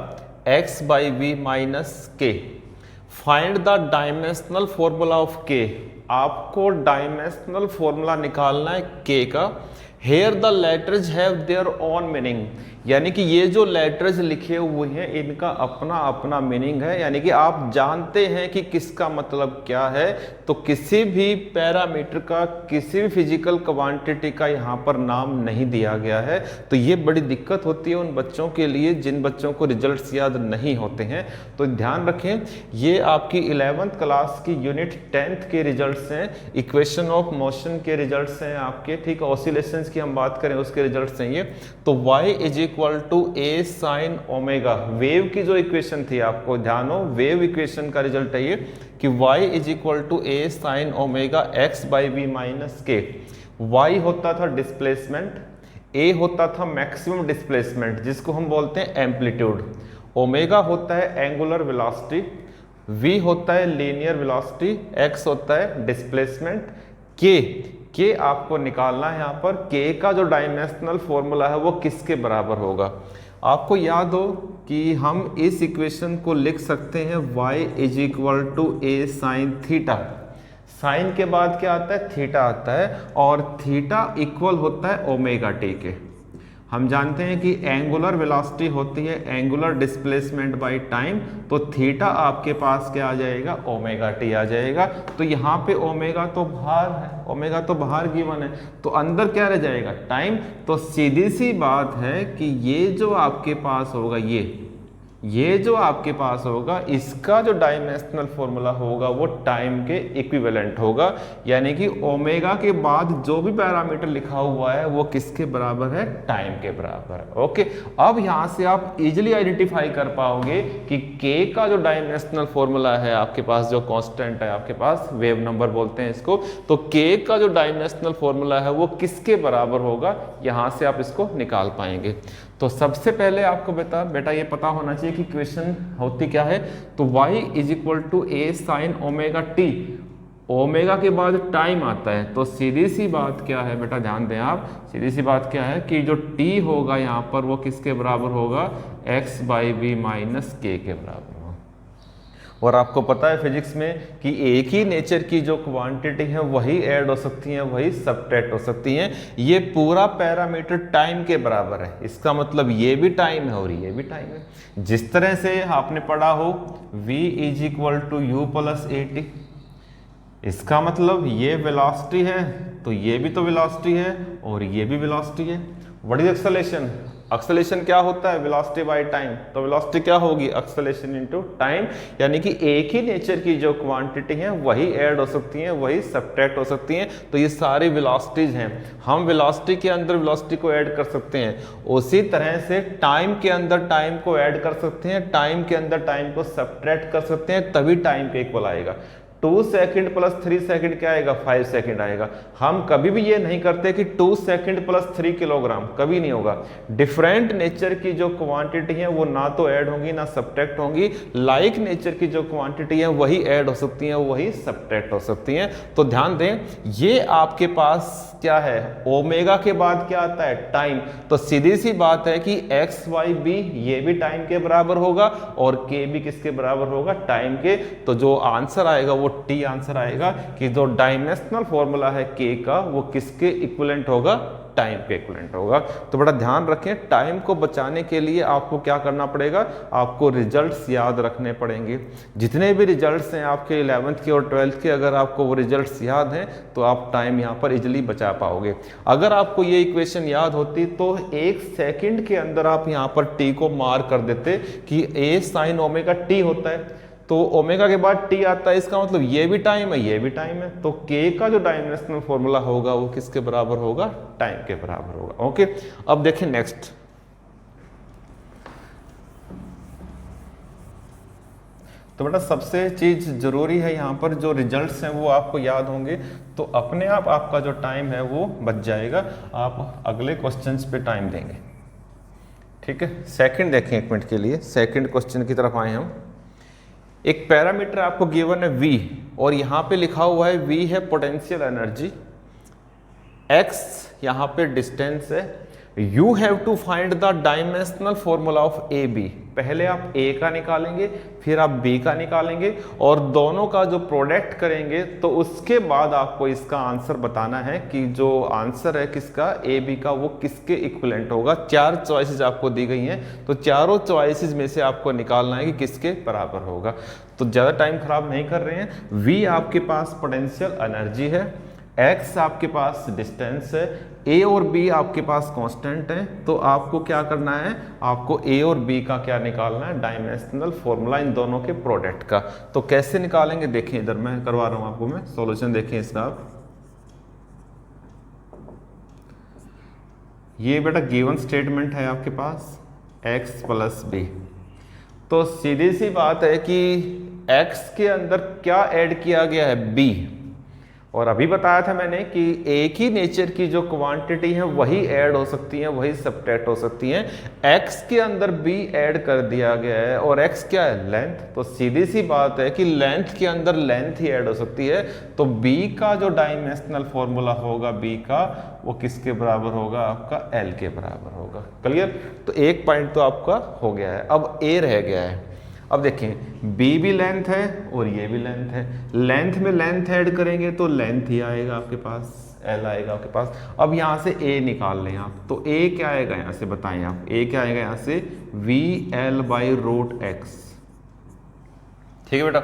x by we minus K. Find the dimensional formula of k। आपको डायमेंशनल फॉर्मूला निकालना है k का। Here the letters have their own meaning, यानी कि ये जो लेटर्स लिखे हुए हैं इनका अपना अपना मीनिंग है, यानी कि आप जानते हैं कि किसका मतलब क्या है। तो किसी भी पैरामीटर का, किसी भी फिजिकल क्वांटिटी का यहाँ पर नाम नहीं दिया गया है। तो ये बड़ी दिक्कत होती है उन बच्चों के लिए जिन बच्चों को रिजल्ट्स याद नहीं होते हैं। तो ध्यान रखें, ये आपकी 11th क्लास की यूनिट 10th के रिजल्ट्स हैं, इक्वेशन ऑफ मोशन के रिजल्ट्स हैं आपके, ठीक। ऑसिलेशंस की हम बात करें उसके रिजल्ट्स हैं ये। तो y is equal to a sine omega, wave की जो इक्वेशन थी, आपको ध्यान हो वेव इक्वेशन का रिजल्ट है ये, कि y is equal to a sine omega x by we minus k. y होता था डिस्प्लेसमेंट, a होता था मैक्सिमम डिस्प्लेसमेंट जिसको हम बोलते हैं एम्पलीट्यूड, ओमेगा होता है एंगुलर वेलोसिटी, v होता है लीनियर वेलोसिटी, x होता है डिस्प्लेसमेंट, के आपको निकालना है। यहाँ पर k का जो डायमेंशनल फॉर्मूला है वो किसके बराबर होगा। आपको याद हो कि हम इस इक्वेशन को लिख सकते हैं y is equal to a sine theta. Sine के बाद क्या आता है, थीटा आता है, और थीटा इक्वल होता है ओमेगा टी के। हम जानते हैं कि एंगुलर वेलोसिटी होती है एंगुलर डिस्प्लेसमेंट बाय टाइम, तो थीटा आपके पास क्या आ जाएगा, ओमेगा टी आ जाएगा। तो यहाँ पे ओमेगा तो बाहर है, ओमेगा तो बाहर गिवन है, तो अंदर क्या रह जाएगा, टाइम। तो सीधी सी बात है कि ये जो आपके पास होगा, ये जो आपके पास होगा, इसका जो डायमेंशनल फॉर्मूला होगा वो टाइम के इक्विवेलेंट होगा, यानी कि ओमेगा के बाद जो भी पैरामीटर लिखा हुआ है वो किसके बराबर है, टाइम के बराबर है। ओके, अब यहां से आप इजीली आइडेंटिफाई कर पाओगे कि के का जो डायमेंशनल फॉर्मूला है आपके पास, जो कांस्टेंट है आपके पास, वेव नंबर बोलते हैं इसको, तो के का जो डायमेंशनल फॉर्मूला है वो किसके बराबर होगा, यहां से आप इसको निकाल पाएंगे। तो सबसे पहले आपको बेटा ये पता होना चाहिए कि इक्वेशन होती क्या है। तो y is equal to a sine omega t, omega के बाद टाइम आता है, तो सीधी सी बात क्या है बेटा, ध्यान दें आप, सीधी सी बात क्या है कि जो t होगा यहाँ पर वो किसके बराबर होगा, x बाई वी माइनस के बराबर होगा। और आपको पता है फिजिक्स में कि एक ही नेचर की जो क्वांटिटी है वही ऐड हो सकती है, वही सबट्रैक्ट हो सकती हैं। ये पूरा पैरामीटर टाइम के बराबर है, इसका मतलब ये भी टाइम है और ये भी टाइम है। जिस तरह से आपने पढ़ा हो v is equal to u plus a t, इसका मतलब ये वेलोसिटी है तो ये भी तो वेलोसिटी है और ये भी वेलोसिटी है। व्हाट इज एक्सेलरेशन, एक्सेलरेशन क्या होता है, वेलोसिटी बाय टाइम, तो वेलोसिटी क्या होगी, एक्सेलरेशन इनटू टाइम, यानी कि एक ही नेचर की जो क्वांटिटी है वही ऐड हो सकती हैं, वही सबट्रैक्ट हो सकती हैं। तो ये सारी वेलोसिटीज हैं, हम वेलोसिटी के अंदर वेलोसिटी को ऐड कर सकते हैं, उसी तरह से टाइम के अंदर टाइम को ऐड कर सकते हैं, टाइम के अंदर टाइम को सबट्रैक्ट कर सकते हैं, तभी टाइम के इक्वल आएगा। 2 सेकंड प्लस 3 सेकंड क्या आएगा, 5 सेकंड आएगा। हम कभी भी ये नहीं करते कि 2 सेकंड प्लस 3 किलोग्राम, कभी नहीं होगा। डिफरेंट नेचर की जो क्वांटिटी है वो ना तो ऐड होंगी ना सबट्रैक्ट होंगी, लाइक नेचर की जो क्वांटिटी है वही ऐड हो सकती है, वही सबट्रैक्ट हो सकती हैं। तो ध्यान दें, ये आपके पास क्या है, ओमेगा के बाद क्या आता है, टाइम। तो सीधी सी बात है कि एक्स वाई बी ये भी टाइम के बराबर होगा और के भी किसके बराबर होगा, टाइम के। तो जो आंसर आएगा वो टी आंसर आएगा कि जो डायमेंशनल फॉर्मूला है के का वो किसके इक्विवेलेंट होगा, टाइम के इक्विवेलेंट होगा। तो बड़ा ध्यान रखें, टाइम को बचाने के लिए आपको क्या करना पड़ेगा, आपको रिजल्ट्स याद रखने पड़ेंगे। जितने भी रिजल्ट्स हैं आपके 11th के और 12th के, अगर आपको वो रिजल्ट्स याद हैं तो आप टाइम यहाँ पर इजीली बचा पाओगे। अगर आपको ये इक्वेशन याद होती तो 1 सेकंड के अंदर आप यहाँ पर टी को मार्क कर देते कि ए साइन ओमेगा टी होता है, तो ओमेगा के बाद टी आता है, इसका मतलब ये भी टाइम है, ये भी टाइम है। तो के का जो डायमेंशनल फॉर्मूला होगा वो किसके बराबर होगा, टाइम के बराबर होगा। ओके, अब देखें नेक्स्ट। तो बेटा सबसे चीज जरूरी है यहाँ पर, जो रिजल्ट्स हैं वो आपको याद होंगे तो अपने आप आपका जो टाइम है वो बच जाएगा, आप अगले क्वेश्चंस पे टाइम देंगे। ठीक है, सेकंड देखें 1 मिनट के लिए, सेकंड क्वेश्चन की तरफ आए हम। एक पैरामीटर आपको गिवन है v और यहाँ पे लिखा हुआ है v है पोटेंशियल एनर्जी, x यहाँ पे डिस्टेंस है, you have to find the dimensional formula of a b. पहले आप a का निकालेंगे, फिर आप b का निकालेंगे और दोनों का जो प्रोडक्ट करेंगे तो उसके बाद आपको इसका आंसर बताना है कि जो आंसर है किसका, ए बी का, वो किसके इक्विवेलेंट होगा। 4 चॉइसेस आपको दी गई हैं, तो चारों चॉइसेस में से आपको निकालना है कि किसके बराबर होगा। तो ज़्यादा टाइम खराब नहीं कर रहे हैं। v आपके पास पोटेंशियल एनर्जी है, x आपके पास डिस्टेंस है, a और b आपके पास कांस्टेंट है, तो आपको क्या करना है, आपको a और b का क्या निकालना है, डायमेंशनल फॉर्मूला इन दोनों के प्रोडक्ट का। तो कैसे निकालेंगे, देखें इधर मैं करवा रहा हूं आपको, मैं सॉल्यूशन देखें इसका आप। ये बेटा गिवन स्टेटमेंट है आपके पास x प्लस b, तो सीधी सी बात है कि x के अंदर क्या ऐड किया गया है, b। और अभी बताया था मैंने कि एक ही नेचर की जो क्वांटिटी है वही ऐड हो सकती है, वही सबट्रैक्ट हो सकती है। x के अंदर b ऐड कर दिया गया है और x क्या है, लेंथ। तो सीधी सी बात है कि लेंथ के अंदर लेंथ ही ऐड हो सकती है, तो b का जो डायमेंशनल फॉर्मूला होगा b का, वो किसके बराबर होगा, आपका l के बराबर होगा। क्लियर, तो एक पॉइंट तो आपका हो गया है, अब a रह गया है। अब देखें b भी लेंथ है और ये भी लेंथ है, लेंथ में लेंथ ऐड करेंगे तो लेंथ ही आएगा आपके पास, L आएगा आपके पास। अब यहाँ से A निकाल लें आप, तो A क्या आएगा यहाँ से बताएं आप, A क्या आएगा यहाँ से VL/√x। ठीक है बेटा,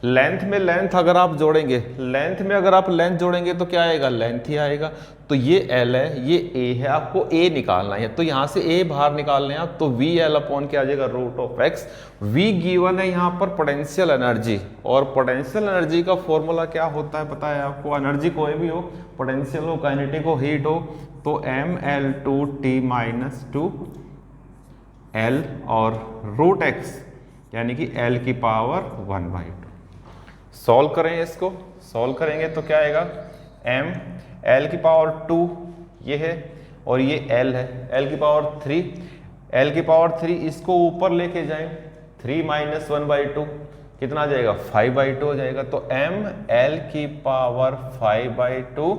लेंथ में लेंथ अगर आप जोड़ेंगे, लेंथ में अगर आप लेंथ जोड़ेंगे तो क्या आएगा, लेंथ ही आएगा। तो ये L है, ये A है, आपको A निकालना है, तो यहाँ से A बाहर निकाल लें आप, तो VL अपॉन क्या आ जाएगा √x। V गिवन है यहाँ पर पोटेंशियल एनर्जी, और पोटेंशियल एनर्जी का फॉर्मूला क्या होता है पता है आपको, एनर्जी कोई भी हो, पोटेंशियल हो, काइनेटिक हो, हीट हो, तो mL/T-2L और √x यानी कि L की पावर 1/2। सॉल्व करें, इसको सॉल्व करेंगे तो क्या आएगा, m L की पावर 2 ये है और ये L है, L की पावर 3, L की पावर 3 इसको ऊपर लेके जाएं, 3 - 1/2 कितना आ जाएगा, 5/2 हो जाएगा। तो m L की पावर 5/2,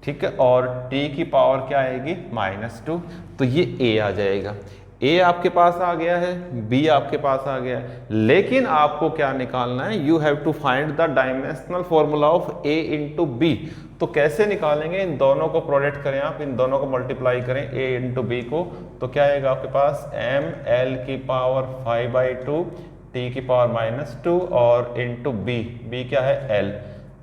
ठीक है, और t की पावर क्या आएगी -2, तो ये A आ जाएगा। A आपके पास आ गया है, B आपके पास आ गया है, लेकिन आपको क्या निकालना है, you have to find the dimensional formula of A × B। तो कैसे निकालेंगे, इन दोनों को प्रोडक्ट करें आप, इन दोनों को मल्टीप्लाई करें A × B को, तो क्या आएगा आपके पास m L की पावर 5/2, t की पावर -2 और इंटू B क्या है L।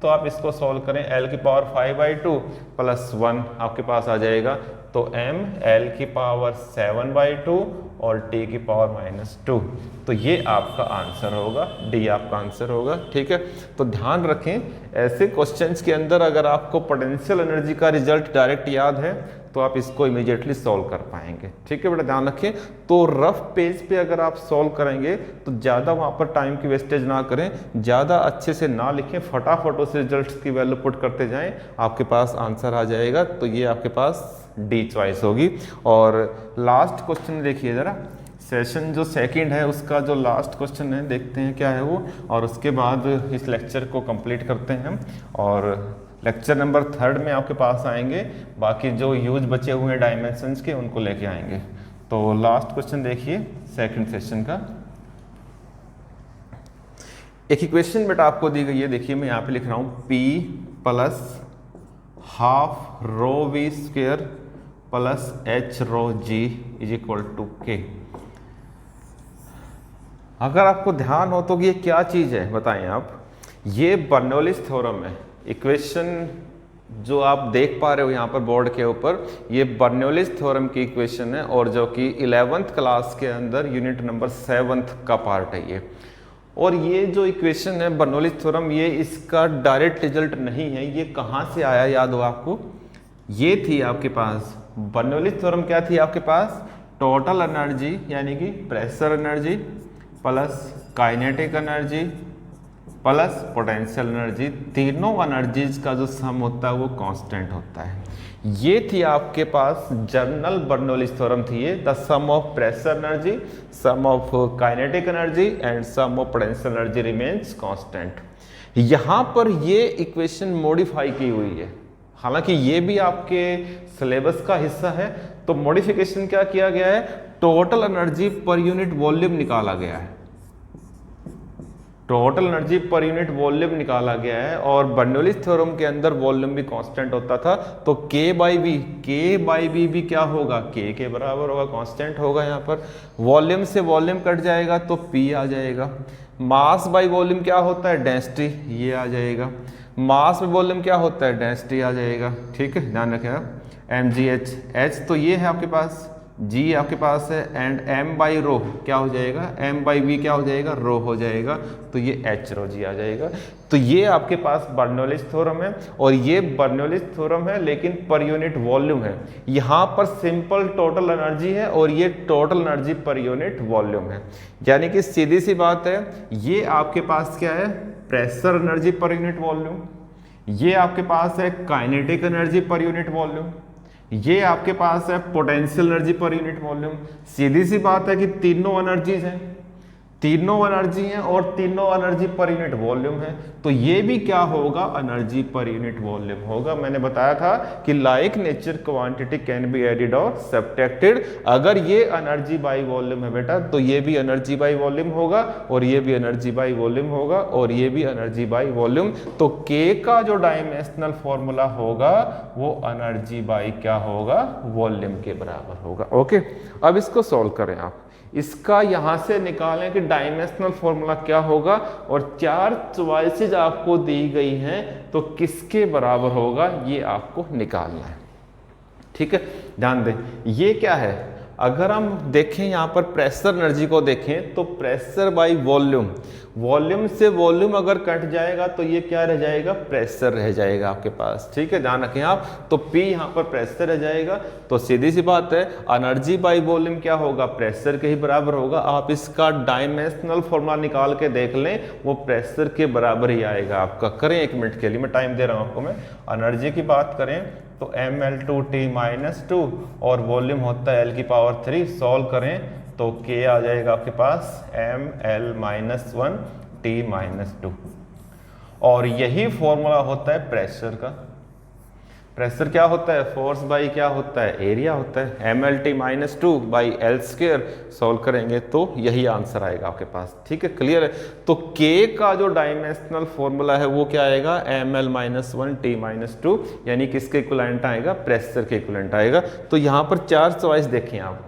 तो आप इसको सॉल्व करें, L की पावर 5/2 + 1 आपके पास आ जाएगा, तो m L की पावर 7/2 और t की पावर -2, तो ये आपका आंसर होगा, D आपका आंसर होगा। ठीक है, तो ध्यान रखें ऐसे क्वेश्चंस के अंदर अगर आपको पोटेंशियल एनर्जी का रिजल्ट डायरेक्ट याद है तो आप इसको इमीडिएटली सॉल्व कर पाएंगे। ठीक है बेटा, ध्यान रखें। तो रफ पेज पे अगर आप सॉल्व करेंगे तो ज़्यादा वहाँ पर टाइम की वेस्टेज ना करें, ज़्यादा अच्छे से ना लिखें, फटाफट उस रिजल्ट्स की वैल्यू पुट करते जाएं, आपके पास आंसर आ जाएगा। तो ये आपके पास डी चॉइस होगी। और लास्ट क्वेश्चन देखिए ज़रा, सेशन जो सेकंड है उसका जो लास्ट क्वेश्चन है, देखते हैं क्या है वो, और उसके बाद इस लेक्चर को कंप्लीट करते हैं हम, और लेक्चर नंबर 3 में आपके पास आएंगे, बाकी जो यूज बचे हुए हैं डायमेंशंस के उनको लेके आएंगे। तो लास्ट क्वेश्चन देखिए सेकंड सेशन का। एक इक्वेशन बेटा आपको दी गई है, देखिए मैं यहाँ पे लिख रहा हूँ P + ½ ρv² + h ρg = K। अगर आपको ध्यान हो तो ये क्या चीज़ है बताएं आप, ये बर्नौलीज थ्योरम है। इक्वेशन जो आप देख पा रहे हो यहाँ पर बोर्ड के ऊपर, ये बर्नौलीज थ्योरम की इक्वेशन है, और जो कि 11th क्लास के अंदर यूनिट नंबर 7 का पार्ट है ये। और ये जो इक्वेशन है बर्नौलीज थ्योरम, ये इसका डायरेक्ट रिजल्ट नहीं है, ये कहाँ से आया याद हो आपको, ये थी आपके पास बर्नौलीज थ्योरम, क्या थी आपके पास, टोटल एनर्जी यानी कि pressure energy plus kinetic energy plus potential energy, तीनों एनर्जीज का जो सम होता है वो कांस्टेंट होता है। ये थी आपके पास जनरल बर्नौलीज थ्योरम थी ये, the sum of pressure energy, sum of kinetic energy and sum of potential energy remains constant. यहाँ पर ये इक्वेशन मॉडिफाई की हुई है, हालांकि ये भी आपके सिलेबस का हिस्सा है। तो मॉडिफिकेशन क्या किया गया है, total energy per unit volume निकाला गया है, total energy per unit volume निकाला गया है, और बर्नौलीज थ्योरम के अंदर वॉल्यूम भी कांस्टेंट होता था। तो K/V भी क्या होगा, K के बराबर होगा, कांस्टेंट होगा। यहाँ पर वॉल्यूम से वॉल्यूम कट जाएगा तो P आ जाएगा। मास बाई वॉल्यूम क्या होता है, डेंसिटी, ये आ जाएगा। मास बाई वॉल्यूम क्या होता है, डेंसिटी आ जाएगा। ठीक है, ध्यान रखेगा। mgh, h तो ये है आपके पास, G आपके पास है, एंड m/ρ क्या हो जाएगा, m/v क्या हो जाएगा, ρ हो जाएगा, तो ये h ρg आ जाएगा। तो ये आपके पास बर्नौलीज थ्योरम है, और ये बर्नौलीज थ्योरम है लेकिन पर यूनिट वॉल्यूम है। यहाँ पर सिंपल टोटल एनर्जी है और ये total energy per unit volume है, यानी कि सीधी सी बात है, ये आपके पास क्या है, pressure energy per unit volume, ये आपके पास है kinetic energy per unit volume, ये आपके पास है potential energy per unit volume. सीधी सी बात है कि तीनों एनर्जीज हैं, तीनों एनर्जी हैं और तीनों एनर्जी पर यूनिट वॉल्यूम है, तो ये भी क्या होगा, एनर्जी पर यूनिट वॉल्यूम होगा। मैंने बताया था कि like nature quantity can be added और सब्ट्रैक्टेड। अगर ये एनर्जी बाई वॉल्यूम है बेटा, तो ये भी एनर्जी बाई वॉल्यूम होगा और ये भी एनर्जी बाई वॉल्यूम होगा और ये भी एनर्जी बाई वॉल्यूम। तो K का जो डायमेंशनल फॉर्मूला होगा वो एनर्जी बाई क्या होगा, वॉल्यूम के बराबर होगा। ओके, अब इसको सॉल्व करें आप। इसका यहां से निकालें कि डायमेंशनल फॉर्मूला क्या होगा और 4 चॉइसेस आपको दी गई हैं, तो किसके बराबर होगा ये आपको निकालना है। ठीक है, ध्यान दें, ये क्या है, अगर हम देखें यहाँ पर प्रेशर एनर्जी को देखें तो प्रेशर बाई वॉल्यूम, वॉल्यूम से वॉल्यूम अगर कट जाएगा तो ये क्या रह जाएगा, प्रेशर रह जाएगा आपके पास। ठीक है, ध्यान रखें आप, तो P यहाँ पर प्रेशर रह जाएगा। तो सीधी सी बात है, एनर्जी बाई वॉल्यूम क्या होगा, प्रेशर के ही बराबर होगा। आप इसका डायमेंशनल फॉर्मूला निकाल के देख लें, वो प्रेशर के बराबर ही आएगा आपका। करें 1 मिनट के लिए, मैं टाइम दे रहा हूँ आपको। मैं एनर्जी की बात करें तो mL2T-2 और वॉल्यूम होता है L⁻3। सॉल्व करें तो K आ जाएगा आपके पास mL-1T-2 और यही फॉर्मूला होता है प्रेशर का। प्रेशर क्या होता है, फोर्स बाई क्या होता है, एरिया होता है, mL-T-2/L²। सॉल्व करेंगे तो यही आंसर आएगा आपके पास। ठीक है, क्लियर है। तो K का जो डायमेंशनल फॉर्मूला है वो क्या आएगा, mL-1T-2, यानी किसके इक्विवेलेंट आएगा, प्रेशर के इक्विवेलेंट आएगा। तो यहाँ पर 4 चॉइस देखें आप।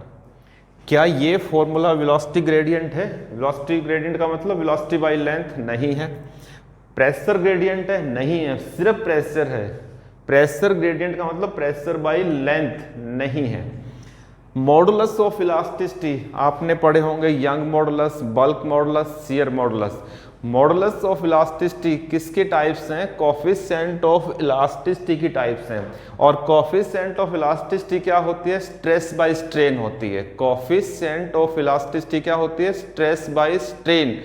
क्या ये फॉर्मूला वेलोसिटी ग्रेडियंट है, वेलोसिटी ग्रेडियंट का मतलब वेलोसिटी बाई लेंथ, नहीं है। प्रेशर ग्रेडियंट है, नहीं है, सिर्फ प्रेशर है। प्रेशर ग्रेडियंट का मतलब प्रेशर बाई लेंथ, नहीं है। मॉडुलस ऑफ इलास्टिसिटी आपने पढ़े होंगे, young modulus, bulk modulus, shear modulus. Modulus of elasticity किसके टाइप्स हैं, कोफिशिएंट ऑफ इलास्टिसिटी की टाइप्स हैं। और कोफिशिएंट ऑफ इलास्टिसिटी क्या होती है, स्ट्रेस बाय स्ट्रेन होती है। कोफिशिएंट ऑफ इलास्टिसिटी क्या होती है, स्ट्रेस बाय स्ट्रेन।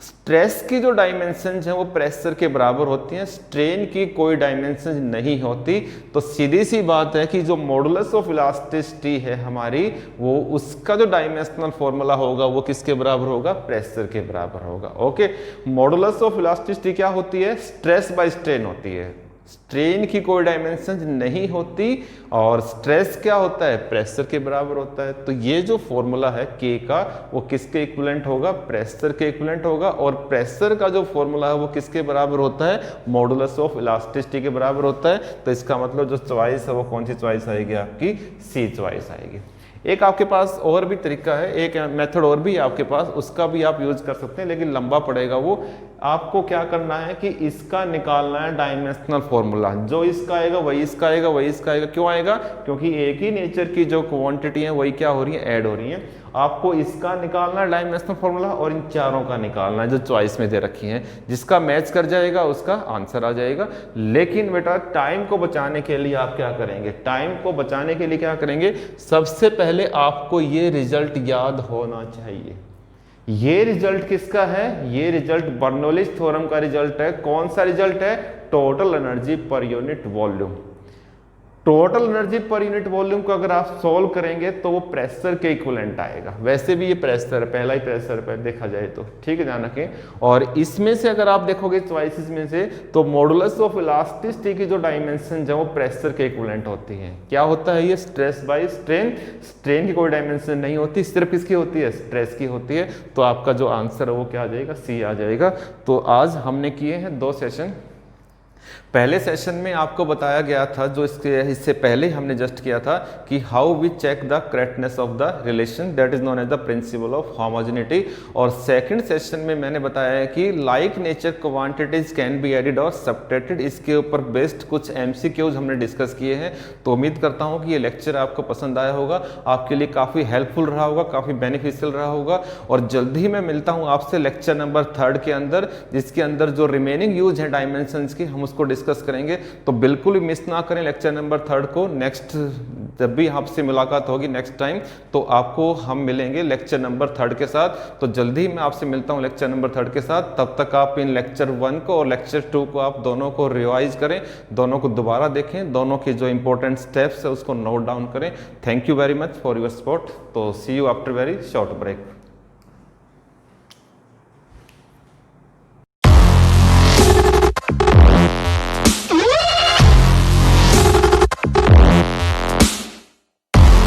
स्ट्रेस की जो डायमेंशंस हैं वो प्रेशर के बराबर होती हैं, स्ट्रेन की कोई डायमेंशन नहीं होती। तो सीधी सी बात है कि जो मॉडुलस ऑफ इलास्टिसिटी है हमारी, वो उसका जो डायमेंशनल फॉर्मूला होगा वो किसके बराबर होगा, प्रेशर के बराबर होगा। ओके, मॉडुलस ऑफ इलास्टिसिटी क्या होती है, स्ट्रेस बाय स्ट्रेन होती है। स्ट्रेन की कोई डायमेंशन नहीं होती और स्ट्रेस क्या होता है, प्रेशर के बराबर होता है। तो ये जो फॉर्मूला है K का, वो किसके इक्विवेलेंट होगा, प्रेशर के इक्विवेलेंट होगा। और प्रेशर का जो फॉर्मूला है वो किसके बराबर होता है, मॉडुलस ऑफ इलास्टिसिटी के बराबर होता है। तो इसका मतलब जो चॉइस है वो कौन सी चॉइस आएगी, आपकी C चॉइस आएगी। एक आपके पास और भी तरीका है, एक मेथड और भी आपके पास, उसका भी आप यूज कर सकते हैं, लेकिन लंबा पड़ेगा वो। आपको क्या करना है कि इसका निकालना है डायमेंशनल फॉर्मूला। जो इसका आएगा वही इसका आएगा, वही इसका आएगा। क्यों आएगा, क्योंकि एक ही नेचर की जो क्वांटिटी है वही क्या हो रही है, ऐड हो रही है। आपको इसका निकालना है डायमेंशनल फॉर्मूला और इन चारों का निकालना है जो चॉइस में दे रखी हैं। जिसका मैच कर जाएगा उसका आंसर आ जाएगा। लेकिन बेटा टाइम को बचाने के लिए आप क्या करेंगे, टाइम को बचाने के लिए क्या करेंगे, सबसे पहले आपको ये रिजल्ट याद होना चाहिए। ये रिजल्ट किसका है, ये रिजल्ट बर्नौलीज थ्योरम का रिजल्ट है। कौन सा रिजल्ट है, total energy per unit volume. Total energy per unit volume को अगर आप सोल्व करेंगे तो वो प्रेशर के इक्विवेलेंट आएगा। वैसे भी ये प्रेशर है, पहला ही प्रेशर पे देखा जाए तो, ठीक है, ध्यान रखें। और इसमें से अगर आप देखोगे चॉइसेस में से, तो मॉडुलस ऑफ इलास्टिसिटी की जो डायमेंशन है वो प्रेशर के इक्विवेलेंट होती है। क्या होता है ये, स्ट्रेस बाय स्ट्रेन। स्ट्रेन की कोई डायमेंशन नहीं होती, सिर्फ किसकी होती है, स्ट्रेस की होती है। तो आपका जो आंसर है वो क्या आ जाएगा, C आ जाएगा। तो आज हमने किए हैं 2 सेशन। पहले सेशन में आपको बताया गया था, जो इससे पहले हमने जस्ट किया था, कि how we check the correctness of the relation, that is known as the principle of homogeneity. और सेकंड सेशन में मैंने बताया है कि like nature quantities can be added और सब्ट्रैक्टेड। इसके ऊपर बेस्ड कुछ MCQs हमने डिस्कस किए हैं। तो उम्मीद करता हूं कि ये लेक्चर आपको पसंद आया होगा, आपके लिए काफ़ी हेल्पफुल रहा होगा, काफ़ी बेनिफिशियल रहा होगा। और जल्द ही मैं मिलता हूँ आपसे लेक्चर नंबर 3 के अंदर, जिसके अंदर जो रिमेनिंग यूज है डायमेंशंस की, हम उसको डिस्कस करेंगे। तो बिल्कुल भी मिस ना करें लेक्चर नंबर 3 को। नेक्स्ट जब भी आपसे मुलाकात होगी नेक्स्ट टाइम, तो आपको हम मिलेंगे लेक्चर नंबर 3 के साथ। तो जल्दी मैं आपसे मिलता हूं लेक्चर नंबर 3 के साथ। तब तक आप इन लेक्चर 1 को और लेक्चर 2 को आप दोनों को रिवाइज करें, दोनों को दोबारा देखें, दोनों के जो इंपॉर्टेंट स्टेप्स है उसको नोट डाउन करें। Thank you very much for your support. तो see you after very short break.